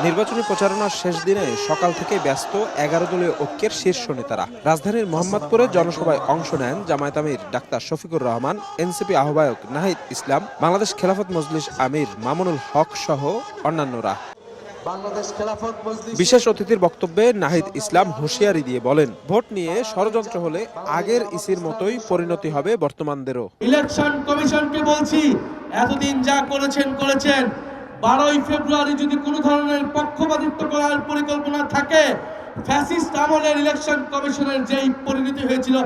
নির্বাচনী প্রচারণার শেষ দিনে সকাল থেকে ব্যস্ত 11 দলীয় ঐক্যের শীর্ষ নেতারা। রাজধানীর মোহাম্মদপুরে জনসভায় অংশ নেন জামায়াত আমির ডাক্তার শফিকুর রহমান, এনসিপি আহ্বায়ক নাহিদ ইসলাম, বাংলাদেশ খেলাফত মজলিস আমির মামুনুল হক সহ অন্যান্যরা। বিশেষ অতিথির বক্তব্যে নাহিদ ইসলাম হুঁশিয়ারি দিয়ে বলেন, ভোট নিয়ে ষড়যন্ত্র হলে আগের ইসির মতোই পরিণতি হবে বর্তমানদেরও। ইলেকশন কমিশনকে বলছি, এতদিন যা করেছেন 12ই ফেব্রুয়ারি যদি কোনো ধরনের পক্ষপাতিত্ব করার পরিকল্পনা থাকে, ফ্যাসিস্ট আমলের ইলেকশন কমিশনের যেই পরিণতি হয়েছিল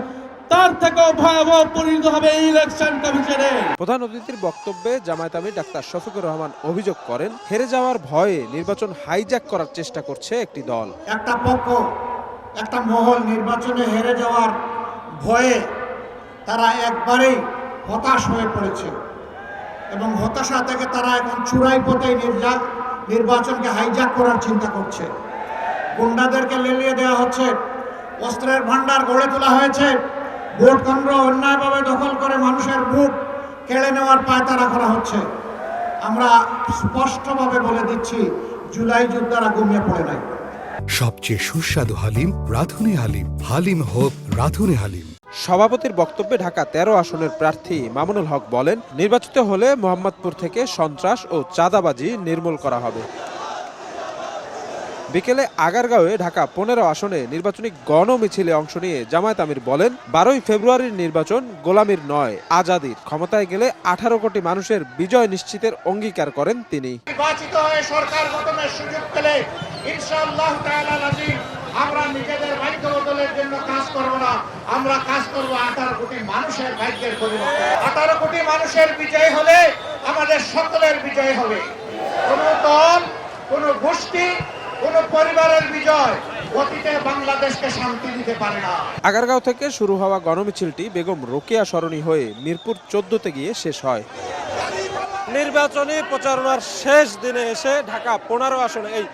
তার থেকেও ভয়াবহ পরিণত হবে এই ইলেকশন কমিশনের। প্রধান অতিথির বক্তব্যে জামায়াত আমির ডাক্তার শফিকুর রহমান অভিযোগ করেন, হেরে যাওয়ার ভয়ে নির্বাচন হাইজ্যাক করার চেষ্টা করছে একটি দল। একটা পক্ষ, একটা মহল নির্বাচনে হেরে যাওয়ার ভয়ে তারা একবারেই হতাশ হয়ে পড়েছে এবং হতাশা থেকে তারা এখন চূড়াই পথে নির্বাচনকে হাইজ্যাক করার চিন্তা করছে। গুন্ডাদেরকে লেলিয়ে দেওয়া হচ্ছে, অস্ত্রের ভান্ডার গড়ে তোলা হয়েছে, ভোট কেন্দ্র অন্যায়ভাবে দখল করে মানুষের ভোট কেড়ে নেওয়ার পায়তারা করা হচ্ছে। আমরা স্পষ্টভাবে বলে দিচ্ছি, জুলাই যোদ্ধারা ঘুমিয়ে পড়ে নাই। সবচেয়ে সুস্বাদু হালিম রাঁধুনি হালিম, হালিম হোক রাঁধুনি হালিম। সভাপতির বক্তব্যে ঢাকা 13 আসনের প্রার্থী মামুনুল হক বলেন, নির্বাচিত হলে মোহাম্মদপুর থেকে সন্ত্রাস ও চাঁদাবাজি নির্মূল করা হবে। বিকেলে আগারগাঁওয়ে ঢাকা 15 আসনে নির্বাচনী গণমিছিলে অংশ নিয়ে জামায়াত আমির বলেন, 12ই ফেব্রুয়ারির নির্বাচন গোলামির নয়, আজাদির। ক্ষমতায় গেলে 18 কোটি মানুষের বিজয় নিশ্চিতের অঙ্গীকার করেন তিনি। নির্বাচিত হয়ে সরকার গঠনের সুযোগ পেলে ইনশাআল্লাহ তাআলা আজিম আমরা নিজেদের ভাগ্য বদলের জন্য কাজ করব না, আমরা কাজ করব 18 কোটি মানুষের ভাগ্যের পরিবর্তন। 18 কোটি মানুষের বিজয় হলে আমাদের সকলের বিজয় হবে। কোন দল, কোন গোষ্ঠী, কোন পরিবারের বিজয় অতীতে বাংলাদেশকে শান্তি দিতে পারে না। আগারগাঁও থেকে শুরু হওয়া গণমিছিলটি বেগম রোকেয়া সরণি হয়ে মিরপুর 14তে গিয়ে শেষ হয়। নির্বাচনী প্রচারণার শেষ দিনে এসে ঢাকা 15 আসনে এই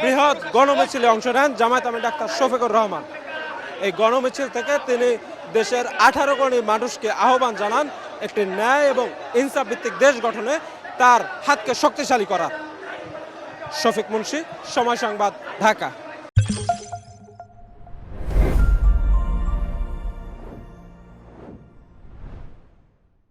বৃহৎ গণমিছিলে অংশ নেন জামায়াত আমির ডাক্তার শফিকুর রহমান। এই গণমিছিল থেকে তিনি দেশের 18 কোটি মানুষকে আহ্বান জানান একটি ন্যায় এবং ইনসাফ ভিত্তিক দেশ গঠনে তার হাতকে শক্তিশালী করার। শফিক মুন্সি, সময় সংবাদ, ঢাকা।